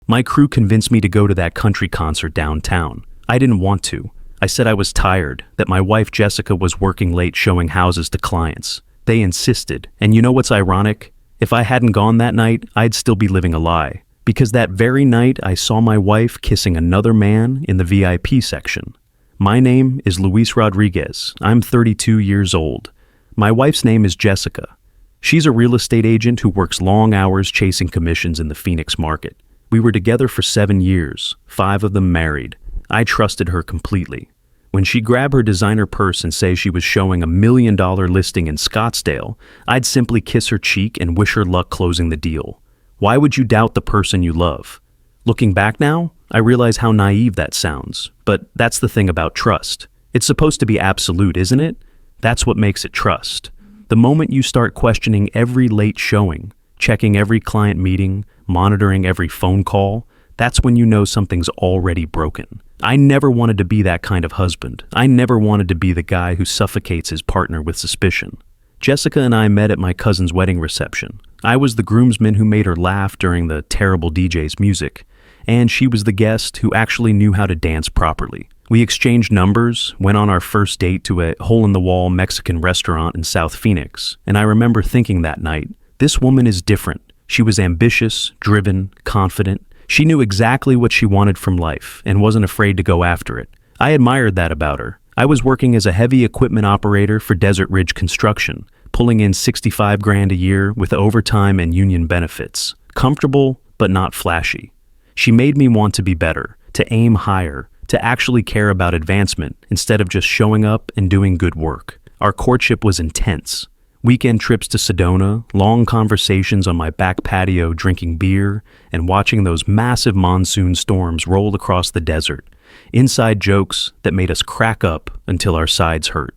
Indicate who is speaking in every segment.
Speaker 1: My crew convinced me to go to that country concert downtown. I didn't want to. I said I was tired, that my wife Jessica was working late showing houses to clients. They insisted, and you know what's ironic? If I hadn't gone that night, I'd still be living a lie. Because that very night I saw my wife kissing another man in the VIP section. My name is Luis Rodriguez. I'm 32 years old. My wife's name is Jessica. She's a real estate agent who works long hours chasing commissions in the Phoenix market. We were together for 7 years, 5 of them married. I trusted her completely. When she'd grab her designer purse and say she was showing $1 million listing in Scottsdale, I'd simply kiss her cheek and wish her luck closing the deal. Why would you doubt the person you love? Looking back now, I realize how naive that sounds, but that's the thing about trust. It's supposed to be absolute, isn't it? That's what makes it trust. The moment you start questioning every late showing, checking every client meeting, monitoring every phone call, that's when you know something's already broken. I never wanted to be that kind of husband. I never wanted to be the guy who suffocates his partner with suspicion. Jessica and I met at my cousin's wedding reception. I was the groomsman who made her laugh during the terrible DJ's music, and she was the guest who actually knew how to dance properly. We exchanged numbers, went on our first date to a hole-in-the-wall Mexican restaurant in South Phoenix, and I remember thinking that night, this woman is different. She was ambitious, driven, confident. She knew exactly what she wanted from life and wasn't afraid to go after it. I admired that about her. I was working as a heavy equipment operator for Desert Ridge Construction, pulling in $65,000 a year with overtime and union benefits. Comfortable, but not flashy. She made me want to be better, to aim higher, to actually care about advancement instead of just showing up and doing good work. Our courtship was intense. Weekend trips to Sedona, long conversations on my back patio drinking beer, and watching those massive monsoon storms roll across the desert. Inside jokes that made us crack up until our sides hurt.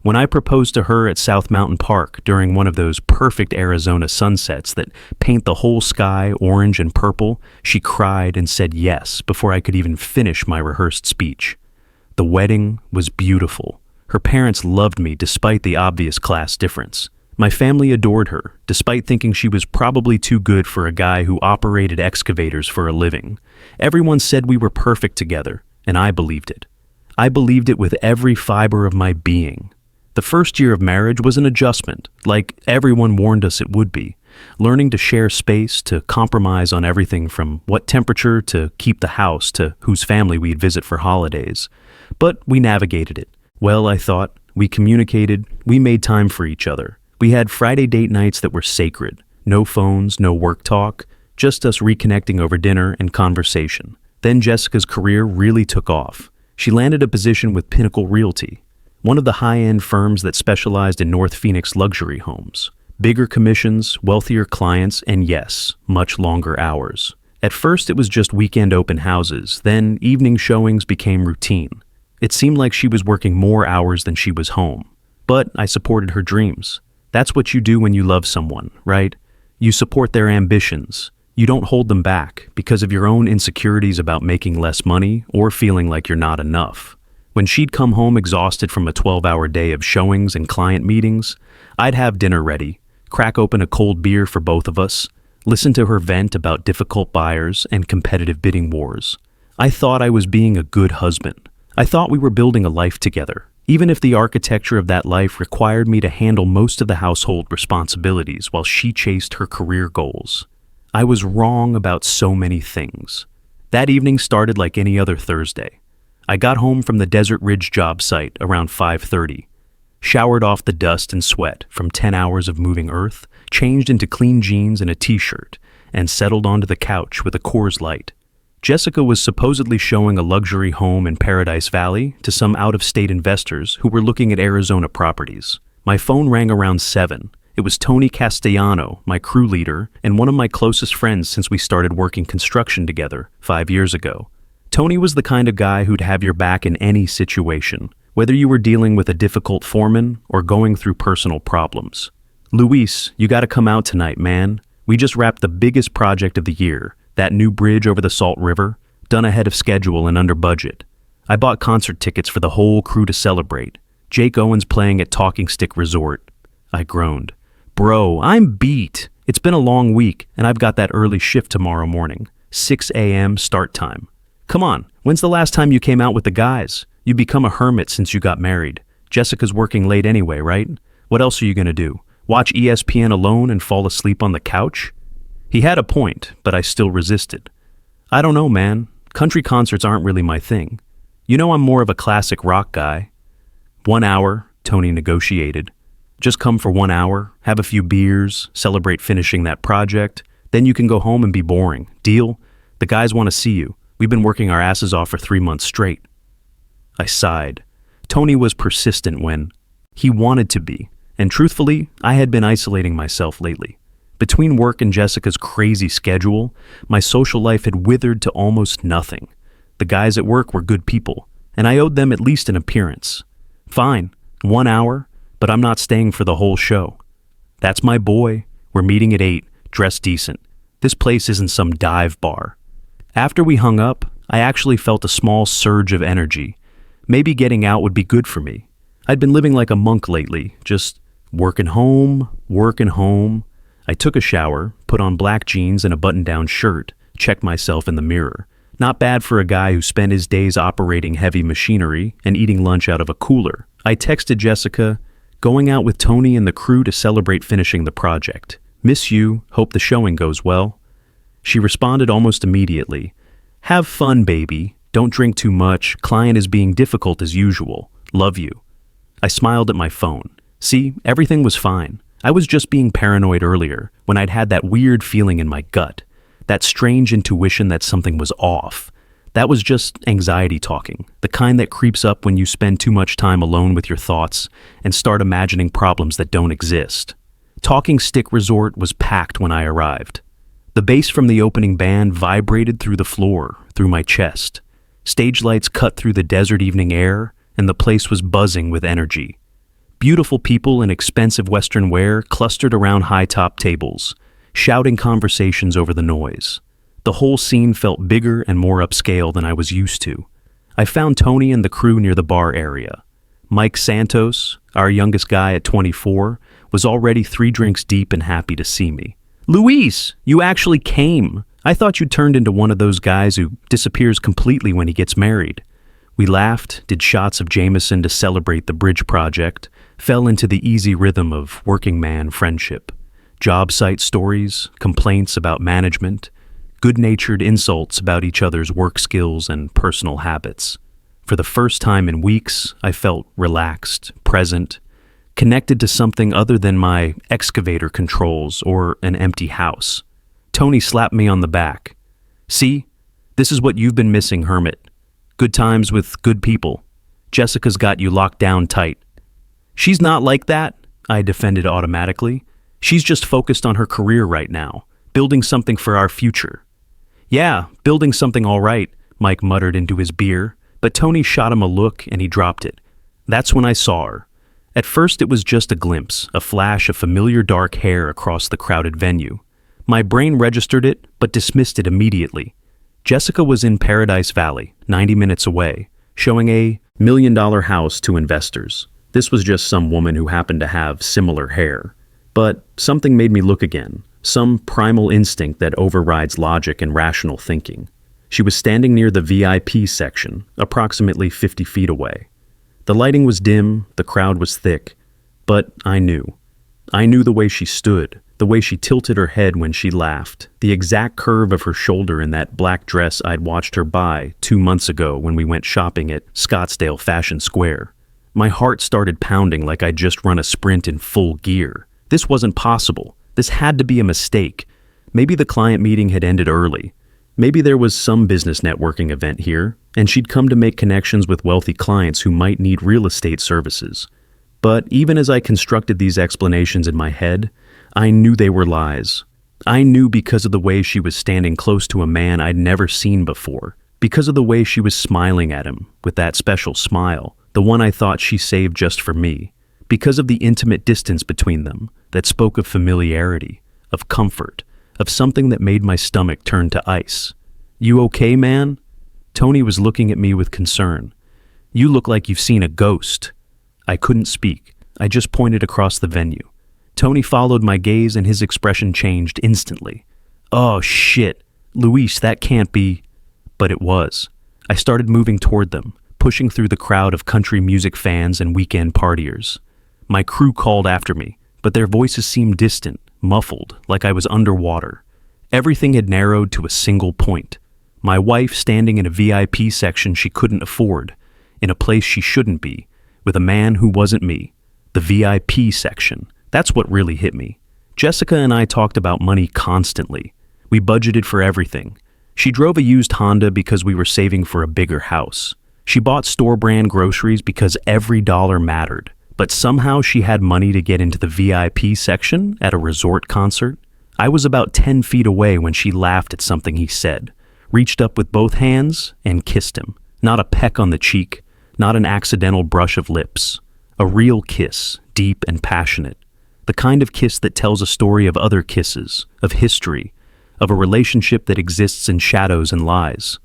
Speaker 1: When I proposed to her at South Mountain Park during one of those perfect Arizona sunsets that paint the whole sky orange and purple, she cried and said yes before I could even finish my rehearsed speech. The wedding was beautiful. Her parents loved me despite the obvious class difference. My family adored her, despite thinking she was probably too good for a guy who operated excavators for a living. Everyone said we were perfect together, and I believed it. I believed it with every fiber of my being. The first year of marriage was an adjustment, like everyone warned us it would be. Learning to share space, to compromise on everything from what temperature to keep the house to whose family we'd visit for holidays. But we navigated it. Well, I thought, we communicated, we made time for each other. We had Friday date nights that were sacred. No phones, no work talk, just us reconnecting over dinner and conversation. Then Jessica's career really took off. She landed a position with Pinnacle Realty, one of the high-end firms that specialized in North Phoenix luxury homes. Bigger commissions, wealthier clients, and yes, much longer hours. At first it was just weekend open houses, then evening showings became routine. It seemed like she was working more hours than she was home. But I supported her dreams. That's what you do when you love someone, right? You support their ambitions. You don't hold them back because of your own insecurities about making less money or feeling like you're not enough. When she'd come home exhausted from a 12-hour day of showings and client meetings, I'd have dinner ready, crack open a cold beer for both of us, listen to her vent about difficult buyers and competitive bidding wars. I thought I was being a good husband. I thought we were building a life together, even if the architecture of that life required me to handle most of the household responsibilities while she chased her career goals. I was wrong about so many things. That evening started like any other Thursday. I got home from the Desert Ridge job site around 5:30, showered off the dust and sweat from 10 hours of moving earth, changed into clean jeans and a t-shirt, and settled onto the couch with a Coors Light. Jessica was supposedly showing a luxury home in Paradise Valley to some out-of-state investors who were looking at Arizona properties. My phone rang around 7. It was Tony Castellano, my crew leader, and one of my closest friends since we started working construction together 5 years ago. Tony was the kind of guy who'd have your back in any situation, whether you were dealing with a difficult foreman or going through personal problems. Luis, you gotta come out tonight, man. We just wrapped the biggest project of the year. That new bridge over the Salt River, done ahead of schedule and under budget. I bought concert tickets for the whole crew to celebrate. Jake Owen's playing at Talking Stick Resort. I groaned. Bro, I'm beat. It's been a long week, and I've got that early shift tomorrow morning. 6 a.m. start time. Come on, when's the last time you came out with the guys? You've become a hermit since you got married. Jessica's working late anyway, right? What else are you gonna do? Watch ESPN alone and fall asleep on the couch? He had a point, but I still resisted. I don't know, man. Country concerts aren't really my thing. You know I'm more of a classic rock guy. 1 hour, Tony negotiated. Just come for 1 hour, have a few beers, celebrate finishing that project, then you can go home and be boring. Deal? The guys want to see you. We've been working our asses off for 3 months straight. I sighed. Tony was persistent when he wanted to be, and truthfully, I had been isolating myself lately. Between work and Jessica's crazy schedule, my social life had withered to almost nothing. The guys at work were good people, and I owed them at least an appearance. Fine, 1 hour, but I'm not staying for the whole show. That's my boy. We're meeting at 8, dressed decent. This place isn't some dive bar. After we hung up, I actually felt a small surge of energy. Maybe getting out would be good for me. I'd been living like a monk lately, just working home. I took a shower, put on black jeans and a button-down shirt, checked myself in the mirror. Not bad for a guy who spent his days operating heavy machinery and eating lunch out of a cooler. I texted Jessica, going out with Tony and the crew to celebrate finishing the project. Miss you, hope the showing goes well. She responded almost immediately. Have fun, baby. Don't drink too much. Client is being difficult as usual. Love you. I smiled at my phone. See, everything was fine. I was just being paranoid earlier when I'd had that weird feeling in my gut. That strange intuition that something was off. That was just anxiety talking, the kind that creeps up when you spend too much time alone with your thoughts and start imagining problems that don't exist. Talking Stick Resort was packed when I arrived. The bass from the opening band vibrated through the floor, through my chest. Stage lights cut through the desert evening air, and the place was buzzing with energy. Beautiful people in expensive Western wear clustered around high-top tables, shouting conversations over the noise. The whole scene felt bigger and more upscale than I was used to. I found Tony and the crew near the bar area. Mike Santos, our youngest guy at 24, was already 3 drinks deep and happy to see me. Luis, you actually came. I thought you turned into one of those guys who disappears completely when he gets married. We laughed, did shots of Jameson to celebrate the bridge project, fell into the easy rhythm of working man friendship. Job site stories, complaints about management, good-natured insults about each other's work skills and personal habits. For the first time in weeks, I felt relaxed, present, connected to something other than my excavator controls or an empty house. Tony slapped me on the back. See, this is what you've been missing, hermit. Good times with good people. Jessica's got you locked down tight. She's not like that, I defended automatically. She's just focused on her career right now, building something for our future. Yeah, building something all right, Mike muttered into his beer, but Tony shot him a look and he dropped it. That's when I saw her. At first it was just a glimpse, a flash of familiar dark hair across the crowded venue. My brain registered it, but dismissed it immediately. Jessica was in Paradise Valley, 90 minutes away, showing a $1 million house to investors. This was just some woman who happened to have similar hair. But something made me look again, some primal instinct that overrides logic and rational thinking. She was standing near the VIP section, approximately 50 feet away. The lighting was dim, the crowd was thick, but I knew. I knew the way she stood, the way she tilted her head when she laughed, the exact curve of her shoulder in that black dress I'd watched her buy 2 months ago when we went shopping at Scottsdale Fashion Square. My heart started pounding like I'd just run a sprint in full gear. This wasn't possible. This had to be a mistake. Maybe the client meeting had ended early. Maybe there was some business networking event here, and she'd come to make connections with wealthy clients who might need real estate services. But even as I constructed these explanations in my head, I knew they were lies. I knew because of the way she was standing close to a man I'd never seen before, because of the way she was smiling at him with that special smile, the one I thought she saved just for me, because of the intimate distance between them that spoke of familiarity, of comfort, of something that made my stomach turn to ice. You okay, man? Tony was looking at me with concern. You look like you've seen a ghost. I couldn't speak. I just pointed across the venue. Tony followed my gaze and his expression changed instantly. Oh, shit. Luis, that can't be. But it was. I started moving toward them, pushing through the crowd of country music fans and weekend partiers. My crew called after me, but their voices seemed distant, muffled, like I was underwater. Everything had narrowed to a single point. My wife standing in a VIP section she couldn't afford, in a place she shouldn't be, with a man who wasn't me. The VIP section. That's what really hit me. Jessica and I talked about money constantly. We budgeted for everything. She drove a used Honda because we were saving for a bigger house. She bought store-brand groceries because every dollar mattered. But somehow she had money to get into the VIP section at a resort concert. I was about 10 feet away when she laughed at something he said, reached up with both hands, and kissed him. Not a peck on the cheek, not an accidental brush of lips. A real kiss, deep and passionate. The kind of kiss that tells a story of other kisses, of history, of a relationship that exists in shadows and lies.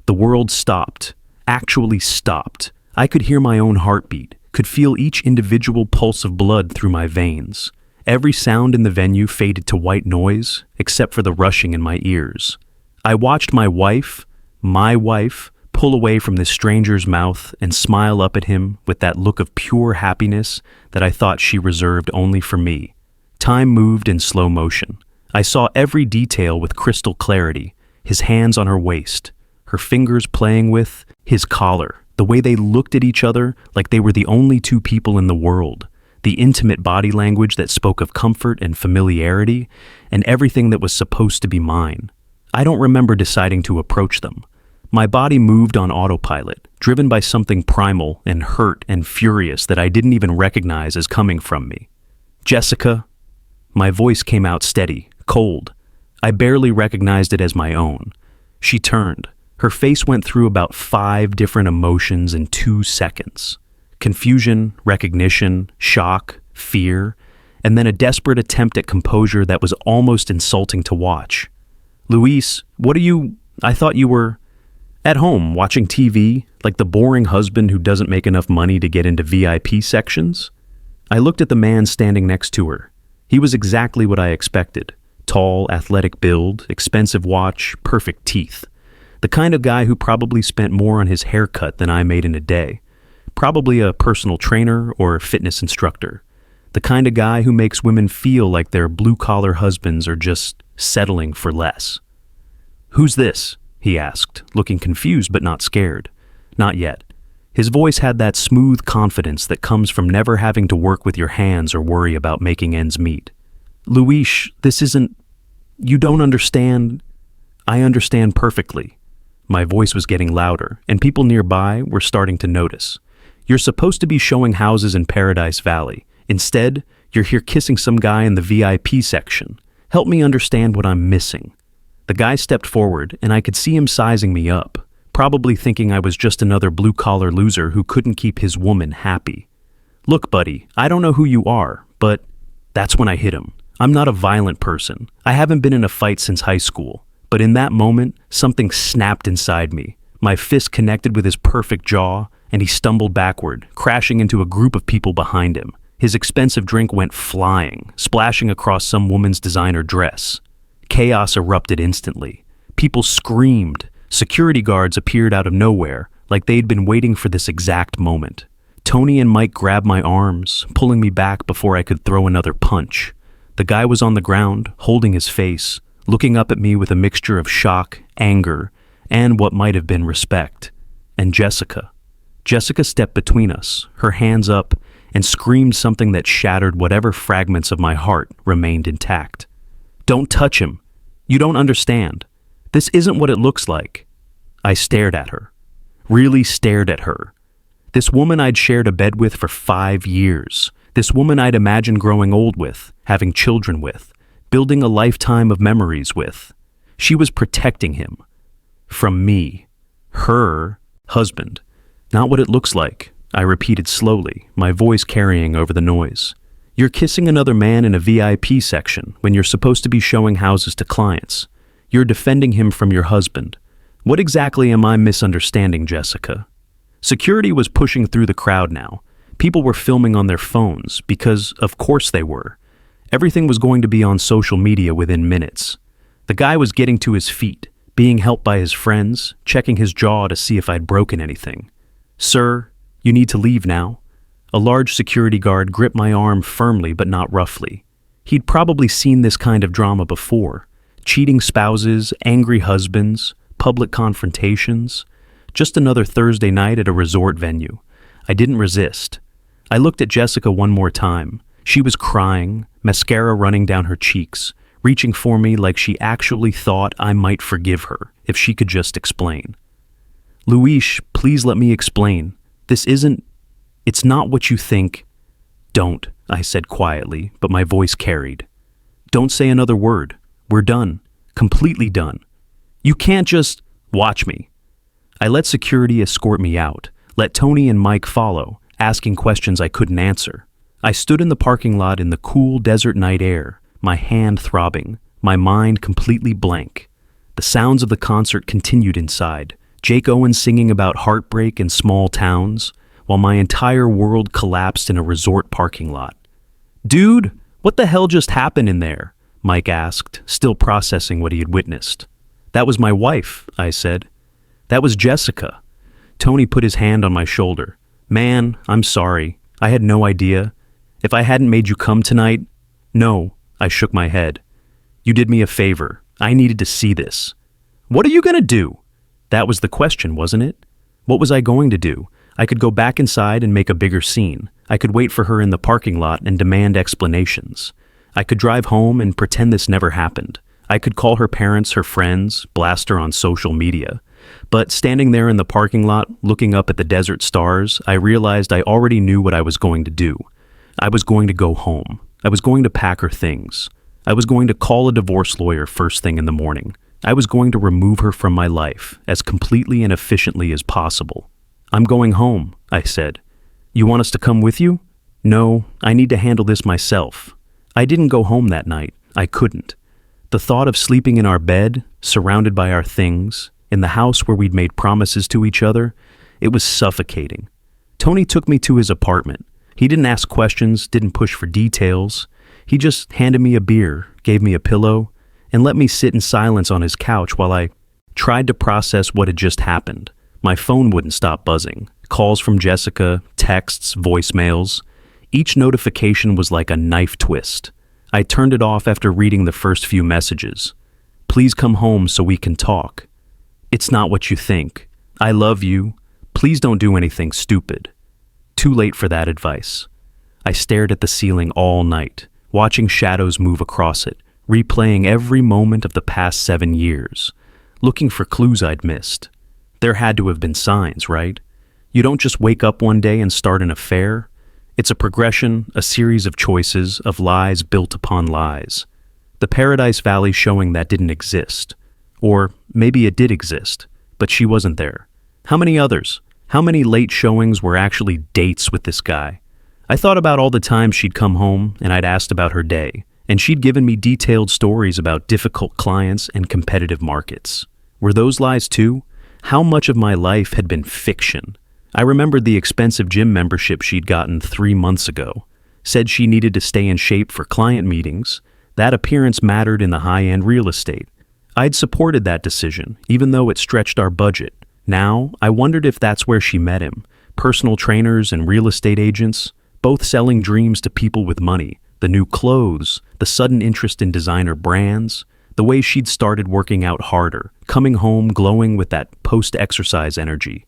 Speaker 1: The world stopped, actually stopped. I could hear my own heartbeat, could feel each individual pulse of blood through my veins. Every sound in the venue faded to white noise, except for the rushing in my ears. I watched my wife, pull away from this stranger's mouth and smile up at him with that look of pure happiness that I thought she reserved only for me. Time moved in slow motion. I saw every detail with crystal clarity, his hands on her waist, her fingers playing with his collar, the way they looked at each other like they were the only two people in the world, the intimate body language that spoke of comfort and familiarity, and everything that was supposed to be mine. I don't remember deciding to approach them. My body moved on autopilot, driven by something primal and hurt and furious that I didn't even recognize as coming from me. Jessica. My voice came out steady, cold. I barely recognized it as my own. She turned. Her face went through about 5 different emotions in 2 seconds. Confusion, recognition, shock, fear, and then a desperate attempt at composure that was almost insulting to watch. Luis, I thought you were at home watching TV, like the boring husband who doesn't make enough money to get into VIP sections. I looked at the man standing next to her. He was exactly what I expected. Tall, athletic build, expensive watch, perfect teeth. The kind of guy who probably spent more on his haircut than I made in a day. Probably a personal trainer or fitness instructor. The kind of guy who makes women feel like their blue-collar husbands are just settling for less. "Who's this?" he asked, looking confused but not scared. Not yet. His voice had that smooth confidence that comes from never having to work with your hands or worry about making ends meet. "Luis, this isn't... You don't understand." "I understand perfectly." My voice was getting louder, and people nearby were starting to notice. "You're supposed to be showing houses in Paradise Valley. Instead, you're here kissing some guy in the VIP section. Help me understand what I'm missing." The guy stepped forward, and I could see him sizing me up, probably thinking I was just another blue-collar loser who couldn't keep his woman happy. "Look, buddy, I don't know who you are, but..." That's when I hit him. I'm not a violent person. I haven't been in a fight since high school. But in that moment, something snapped inside me. My fist connected with his perfect jaw, and he stumbled backward, crashing into a group of people behind him. His expensive drink went flying, splashing across some woman's designer dress. Chaos erupted instantly. People screamed. Security guards appeared out of nowhere, like they'd been waiting for this exact moment. Tony and Mike grabbed my arms, pulling me back before I could throw another punch. The guy was on the ground, holding his face, looking up at me with a mixture of shock, anger, and what might have been respect. And Jessica. Jessica stepped between us, her hands up, and screamed something that shattered whatever fragments of my heart remained intact. "Don't touch him. You don't understand. This isn't what it looks like." I stared at her. Really stared at her. This woman I'd shared a bed with for 5 years. This woman I'd imagined growing old with, having children with, building a lifetime of memories with. She was protecting him. From me. Her husband. "Not what it looks like," I repeated slowly, my voice carrying over the noise. "You're kissing another man in a VIP section when you're supposed to be showing houses to clients. You're defending him from your husband. What exactly am I misunderstanding, Jessica?" Security was pushing through the crowd now. People were filming on their phones because, of course they were. Everything was going to be on social media within minutes. The guy was getting to his feet, being helped by his friends, checking his jaw to see if I'd broken anything. "Sir, you need to leave now." A large security guard gripped my arm firmly but not roughly. He'd probably seen this kind of drama before. Cheating spouses, angry husbands, public confrontations. Just another Thursday night at a resort venue. I didn't resist. I looked at Jessica one more time. She was crying, mascara running down her cheeks, reaching for me like she actually thought I might forgive her if she could just explain. "Luis, please let me explain. It's not what you think." "Don't," I said quietly, but my voice carried. "Don't say another word. We're done. Completely done. You can't just watch me." I let security escort me out, let Tony and Mike follow, asking questions I couldn't answer. I stood in the parking lot in the cool desert night air, my hand throbbing, my mind completely blank. The sounds of the concert continued inside, Jake Owen singing about heartbreak in small towns, while my entire world collapsed in a resort parking lot. "Dude, what the hell just happened in there?" Mike asked, still processing what he had witnessed. "That was my wife," I said. "That was Jessica." Tony put his hand on my shoulder. "Man, I'm sorry. I had no idea. If I hadn't made you come tonight..." "No," I shook my head. "You did me a favor. I needed to see this." "What are you gonna do?" That was the question, wasn't it? What was I going to do? I could go back inside and make a bigger scene. I could wait for her in the parking lot and demand explanations. I could drive home and pretend this never happened. I could call her parents, her friends, blast her on social media. But standing there in the parking lot, looking up at the desert stars, I realized I already knew what I was going to do. I was going to go home. I was going to pack her things. I was going to call a divorce lawyer first thing in the morning. I was going to remove her from my life as completely and efficiently as possible. "I'm going home," I said. "You want us to come with you?" "No, I need to handle this myself." I didn't go home that night. I couldn't. The thought of sleeping in our bed, surrounded by our things, in the house where we'd made promises to each other, it was suffocating. Tony took me to his apartment. He didn't ask questions, didn't push for details. He just handed me a beer, gave me a pillow, and let me sit in silence on his couch while I tried to process what had just happened. My phone wouldn't stop buzzing. Calls from Jessica, texts, voicemails. Each notification was like a knife twist. I turned it off after reading the first few messages. "Please come home so we can talk." "It's not what you think." "I love you. Please don't do anything stupid." Too late for that advice. I stared at the ceiling all night, watching shadows move across it, replaying every moment of the past 7 years, looking for clues I'd missed. There had to have been signs, right? You don't just wake up one day and start an affair. It's a progression, a series of choices, of lies built upon lies. The Paradise Valley showing that didn't exist. Or maybe it did exist, but she wasn't there. How many others? How many late showings were actually dates with this guy? I thought about all the times she'd come home and I'd asked about her day, and she'd given me detailed stories about difficult clients and competitive markets. Were those lies too? How much of my life had been fiction? I remembered the expensive gym membership she'd gotten 3 months ago. Said she needed to stay in shape for client meetings. That appearance mattered in the high-end real estate. I'd supported that decision, even though it stretched our budget. Now, I wondered if that's where she met him. Personal trainers and real estate agents, both selling dreams to people with money. The new clothes, the sudden interest in designer brands, the way she'd started working out harder, coming home glowing with that post-exercise energy.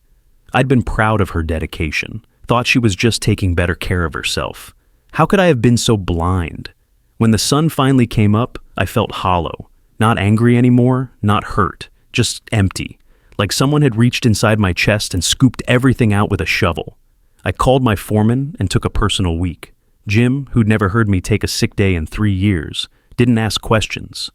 Speaker 1: I'd been proud of her dedication, thought she was just taking better care of herself. How could I have been so blind? When the sun finally came up, I felt hollow. Not angry anymore, not hurt, just empty. Like someone had reached inside my chest and scooped everything out with a shovel. I called my foreman and took a personal week. Jim, who'd never heard me take a sick day in 3 years, didn't ask questions.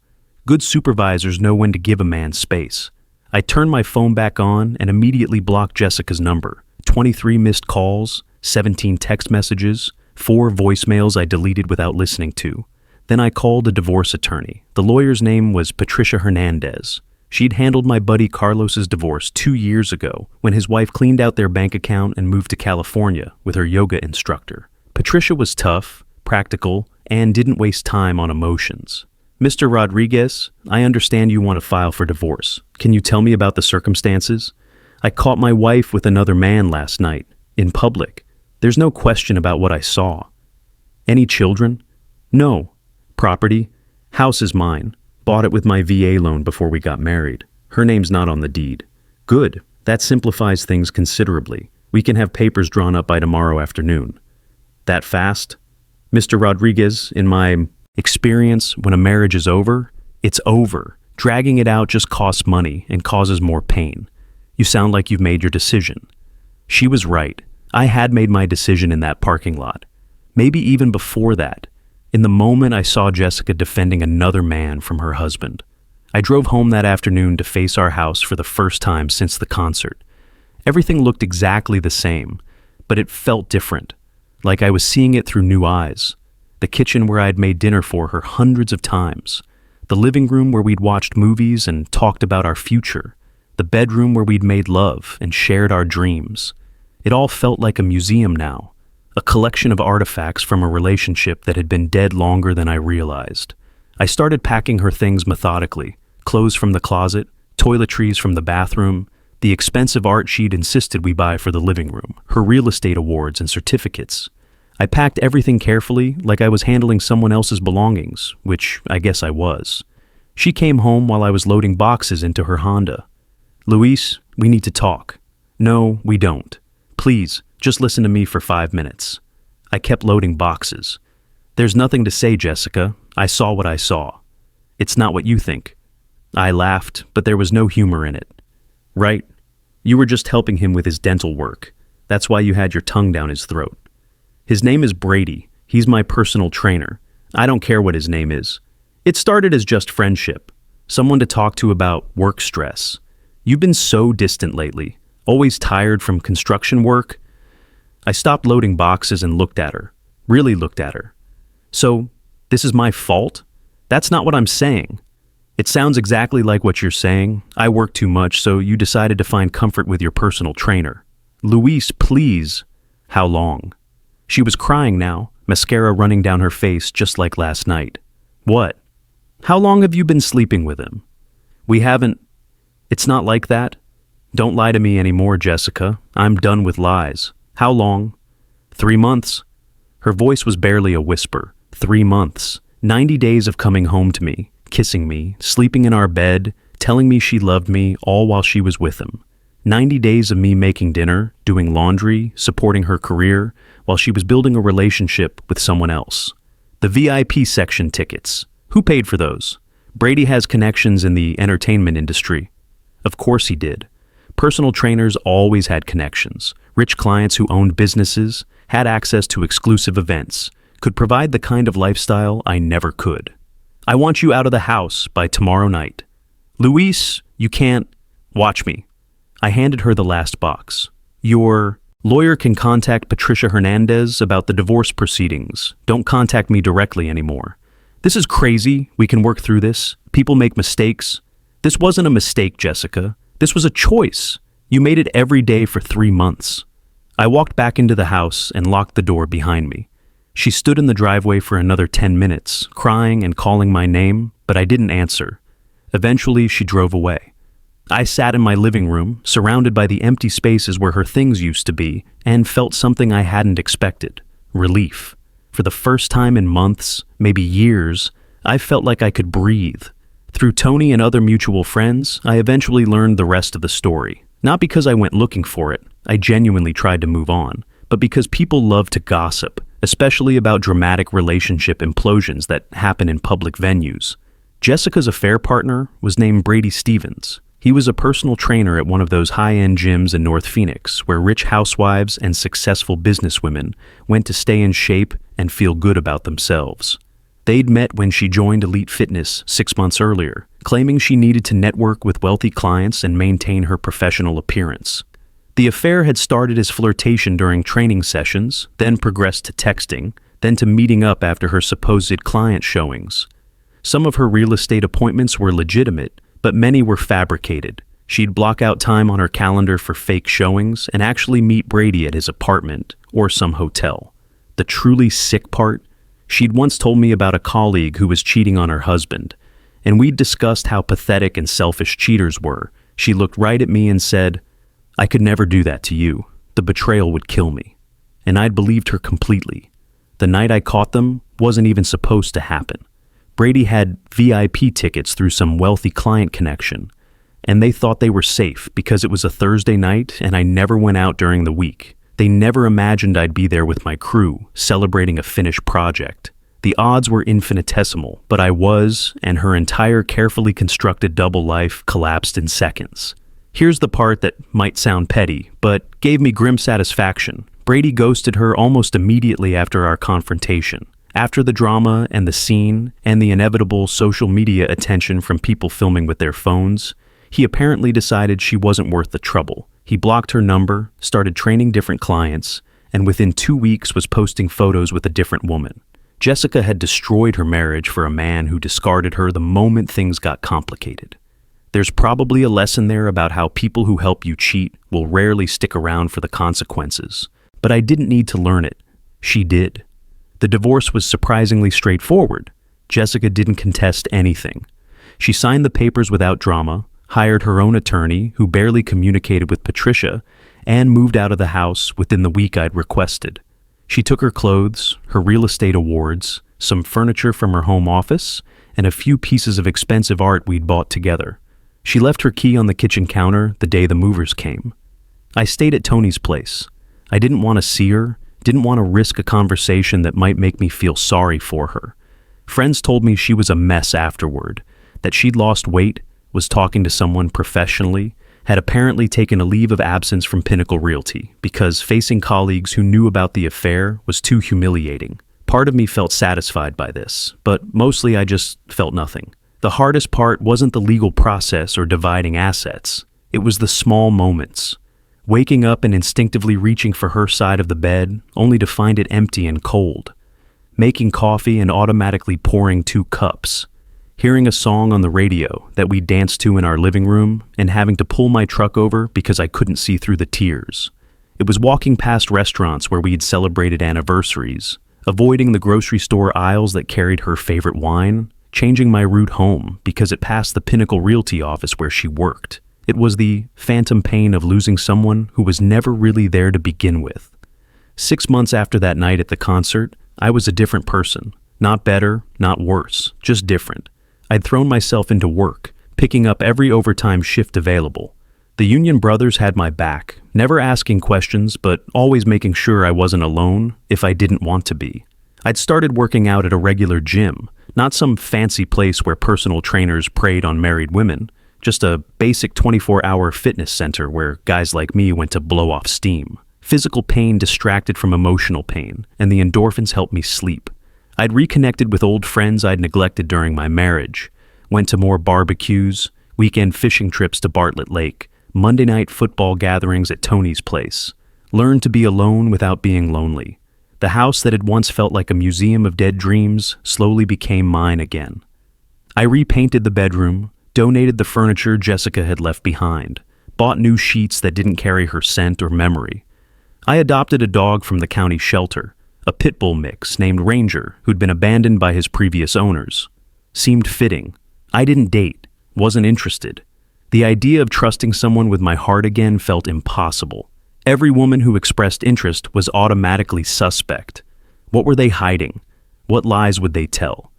Speaker 1: Good supervisors know when to give a man space. I turned my phone back on and immediately blocked Jessica's number. 23 missed calls, 17 text messages, 4 voicemails I deleted without listening to. Then I called a divorce attorney. The lawyer's name was Patricia Hernandez. She'd handled my buddy Carlos's divorce 2 years ago when his wife cleaned out their bank account and moved to California with her yoga instructor. Patricia was tough, practical, and didn't waste time on emotions. Mr. Rodriguez, I understand you want to file for divorce. Can you tell me about the circumstances? I caught my wife with another man last night, in public. There's no question about what I saw. Any children? No. Property? House is mine. Bought it with my VA loan before we got married. Her name's not on the deed. Good. That simplifies things considerably. We can have papers drawn up by tomorrow afternoon. That fast? Mr. Rodriguez, in my experience, when a marriage is over, it's over. Dragging it out just costs money and causes more pain. You sound like you've made your decision. She was right. I had made my decision in that parking lot. Maybe even before that, in the moment I saw Jessica defending another man from her husband. I drove home that afternoon to face our house for the first time since the concert. Everything looked exactly the same, but it felt different, like I was seeing it through new eyes. The kitchen where I'd made dinner for her hundreds of times, the living room where we'd watched movies and talked about our future, the bedroom where we'd made love and shared our dreams. It all felt like a museum now, a collection of artifacts from a relationship that had been dead longer than I realized. I started packing her things methodically, clothes from the closet, toiletries from the bathroom, the expensive art she'd insisted we buy for the living room, her real estate awards and certificates. I packed everything carefully, like I was handling someone else's belongings, which I guess I was. She came home while I was loading boxes into her Honda. Luis, we need to talk. No, we don't. Please, just listen to me for 5 minutes. I kept loading boxes. There's nothing to say, Jessica. I saw what I saw. It's not what you think. I laughed, but there was no humor in it. Right? You were just helping him with his dental work. That's why you had your tongue down his throat. His name is Brady. He's my personal trainer. I don't care what his name is. It started as just friendship. Someone to talk to about work stress. You've been so distant lately. Always tired from construction work. I stopped loading boxes and looked at her. Really looked at her. So, this is my fault? That's not what I'm saying. It sounds exactly like what you're saying. I work too much, so you decided to find comfort with your personal trainer. Luis, please. How long? She was crying now, mascara running down her face just like last night. What? How long have you been sleeping with him? We haven't. It's not like that. Don't lie to me anymore, Jessica. I'm done with lies. How long? 3 months. Her voice was barely a whisper. 3 months. 90 days of coming home to me, kissing me, sleeping in our bed, telling me she loved me, all while she was with him. 90 days of me making dinner, doing laundry, supporting her career, while she was building a relationship with someone else. The VIP section tickets. Who paid for those? Brady has connections in the entertainment industry. Of course he did. Personal trainers always had connections. Rich clients who owned businesses, had access to exclusive events, could provide the kind of lifestyle I never could. I want you out of the house by tomorrow night. Luis, you can't. Watch me. I handed her the last box. Your lawyer can contact Patricia Hernandez about the divorce proceedings. Don't contact me directly anymore. This is crazy. We can work through this. People make mistakes. This wasn't a mistake, Jessica. This was a choice. You made it every day for 3 months. I walked back into the house and locked the door behind me. She stood in the driveway for another 10 minutes, crying and calling my name, but I didn't answer. Eventually, she drove away. I sat in my living room, surrounded by the empty spaces where her things used to be, and felt something I hadn't expected: relief. For the first time in months, maybe years, I felt like I could breathe. Through Tony and other mutual friends, I eventually learned the rest of the story. Not because I went looking for it, I genuinely tried to move on, but because people love to gossip, especially about dramatic relationship implosions that happen in public venues. Jessica's affair partner was named Brady Stevens. He was a personal trainer at one of those high-end gyms in North Phoenix, where rich housewives and successful businesswomen went to stay in shape and feel good about themselves. They'd met when she joined Elite Fitness 6 months earlier, claiming she needed to network with wealthy clients and maintain her professional appearance. The affair had started as flirtation during training sessions, then progressed to texting, then to meeting up after her supposed client showings. Some of her real estate appointments were legitimate, but many were fabricated. She'd block out time on her calendar for fake showings and actually meet Brady at his apartment or some hotel. The truly sick part? She'd once told me about a colleague who was cheating on her husband, and we'd discussed how pathetic and selfish cheaters were. She looked right at me and said, "I could never do that to you. The betrayal would kill me." And I'd believed her completely. The night I caught them wasn't even supposed to happen. Brady had VIP tickets through some wealthy client connection, and they thought they were safe because it was a Thursday night and I never went out during the week. They never imagined I'd be there with my crew, celebrating a finished project. The odds were infinitesimal, but I was, and her entire carefully constructed double life collapsed in seconds. Here's the part that might sound petty, but gave me grim satisfaction. Brady ghosted her almost immediately after our confrontation. After the drama and the scene and the inevitable social media attention from people filming with their phones, he apparently decided she wasn't worth the trouble. He blocked her number, started training different clients, and within 2 weeks was posting photos with a different woman. Jessica had destroyed her marriage for a man who discarded her the moment things got complicated. There's probably a lesson there about how people who help you cheat will rarely stick around for the consequences. But I didn't need to learn it. She did. The divorce was surprisingly straightforward. Jessica didn't contest anything. She signed the papers without drama, hired her own attorney, who barely communicated with Patricia, and moved out of the house within the week I'd requested. She took her clothes, her real estate awards, some furniture from her home office, and a few pieces of expensive art we'd bought together. She left her key on the kitchen counter the day the movers came. I stayed at Tony's place. I didn't want to see her, didn't want to risk a conversation that might make me feel sorry for her. Friends told me she was a mess afterward, that she'd lost weight, was talking to someone professionally, had apparently taken a leave of absence from Pinnacle Realty because facing colleagues who knew about the affair was too humiliating. Part of me felt satisfied by this, but mostly I just felt nothing. The hardest part wasn't the legal process or dividing assets. It was the small moments. Waking up and instinctively reaching for her side of the bed, only to find it empty and cold. Making coffee and automatically pouring 2 cups. Hearing a song on the radio that we danced to in our living room and having to pull my truck over because I couldn't see through the tears. It was walking past restaurants where we'd celebrated anniversaries, avoiding the grocery store aisles that carried her favorite wine, changing my route home because it passed the Pinnacle Realty office where she worked. It was the phantom pain of losing someone who was never really there to begin with. 6 months after that night at the concert, I was a different person. Not better, not worse, just different. I'd thrown myself into work, picking up every overtime shift available. The union brothers had my back, never asking questions, but always making sure I wasn't alone if I didn't want to be. I'd started working out at a regular gym, not some fancy place where personal trainers preyed on married women, just a basic 24-hour fitness center where guys like me went to blow off steam. Physical pain distracted from emotional pain, and the endorphins helped me sleep. I'd reconnected with old friends I'd neglected during my marriage, went to more barbecues, weekend fishing trips to Bartlett Lake, Monday night football gatherings at Tony's place, learned to be alone without being lonely. The house that had once felt like a museum of dead dreams slowly became mine again. I repainted the bedroom, donated the furniture Jessica had left behind, bought new sheets that didn't carry her scent or memory. I adopted a dog from the county shelter, a pit bull mix named Ranger who'd been abandoned by his previous owners. Seemed fitting. I didn't date, wasn't interested. The idea of trusting someone with my heart again felt impossible. Every woman who expressed interest was automatically suspect. What were they hiding? What lies would they tell?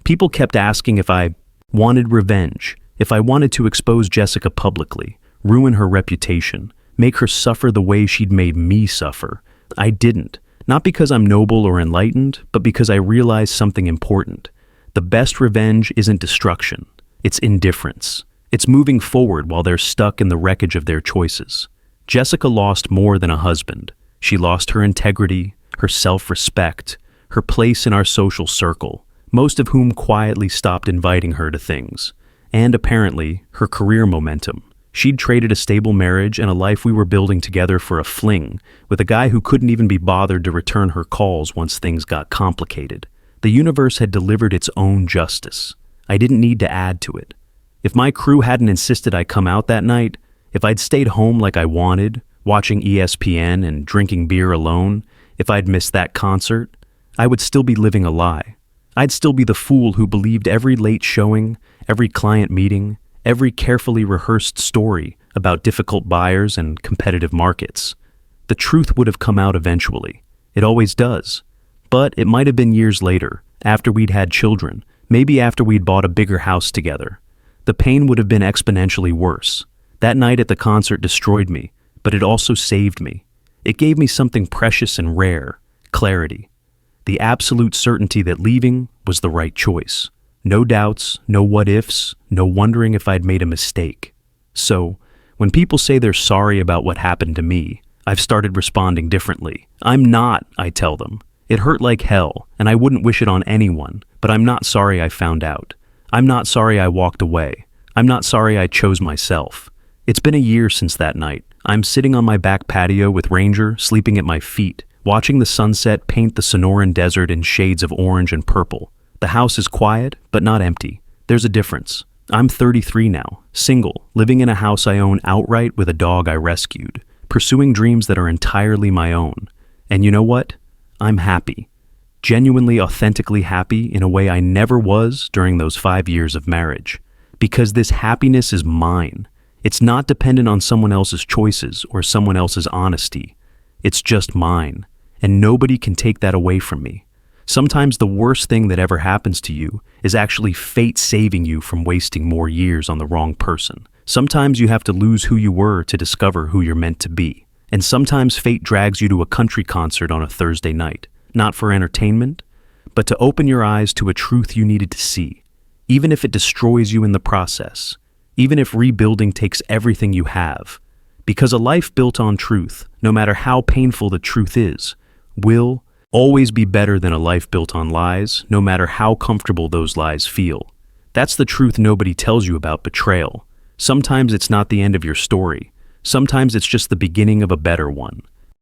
Speaker 1: People kept asking if I wanted revenge, if I wanted to expose Jessica publicly, ruin her reputation, make her suffer the way she'd made me suffer. I didn't. Not because I'm noble or enlightened, but because I realized something important. The best revenge isn't destruction. It's indifference. It's moving forward while they're stuck in the wreckage of their choices. Jessica lost more than a husband. She lost her integrity, her self-respect, her place in our social circle, most of whom quietly stopped inviting her to things, and apparently her career momentum. She'd traded a stable marriage and a life we were building together for a fling with a guy who couldn't even be bothered to return her calls once things got complicated. The universe had delivered its own justice. I didn't need to add to it. If my crew hadn't insisted I come out that night, if I'd stayed home like I wanted, watching ESPN and drinking beer alone, if I'd missed that concert, I would still be living a lie. I'd still be the fool who believed every late showing, every client meeting, every carefully rehearsed story about difficult buyers and competitive markets. The truth would have come out eventually. It always does. But it might have been years later, after we'd had children, maybe after we'd bought a bigger house together. The pain would have been exponentially worse. That night at the concert destroyed me, but it also saved me. It gave me something precious and rare, clarity. The absolute certainty that leaving was the right choice. No doubts, no what-ifs, no wondering if I'd made a mistake. So, when people say they're sorry about what happened to me, I've started responding differently. I'm not, I tell them. It hurt like hell, and I wouldn't wish it on anyone, but I'm not sorry I found out. I'm not sorry I walked away. I'm not sorry I chose myself. It's been a year since that night. I'm sitting on my back patio with Ranger sleeping at my feet, watching the sunset paint the Sonoran Desert in shades of orange and purple. The house is quiet, but not empty. There's a difference. I'm 33 now, single, living in a house I own outright with a dog I rescued, pursuing dreams that are entirely my own. And you know what? I'm happy. Genuinely, authentically happy in a way I never was during those 5 years of marriage. Because this happiness is mine. It's not dependent on someone else's choices or someone else's honesty. It's just mine, and nobody can take that away from me. Sometimes the worst thing that ever happens to you is actually fate saving you from wasting more years on the wrong person. Sometimes you have to lose who you were to discover who you're meant to be. And sometimes fate drags you to a country concert on a Thursday night, not for entertainment, but to open your eyes to a truth you needed to see, even if it destroys you in the process. Even if rebuilding takes everything you have. Because a life built on truth, no matter how painful the truth is, will always be better than a life built on lies, no matter how comfortable those lies feel. That's the truth nobody tells you about betrayal. Sometimes it's not the end of your story. Sometimes it's just the beginning of a better one.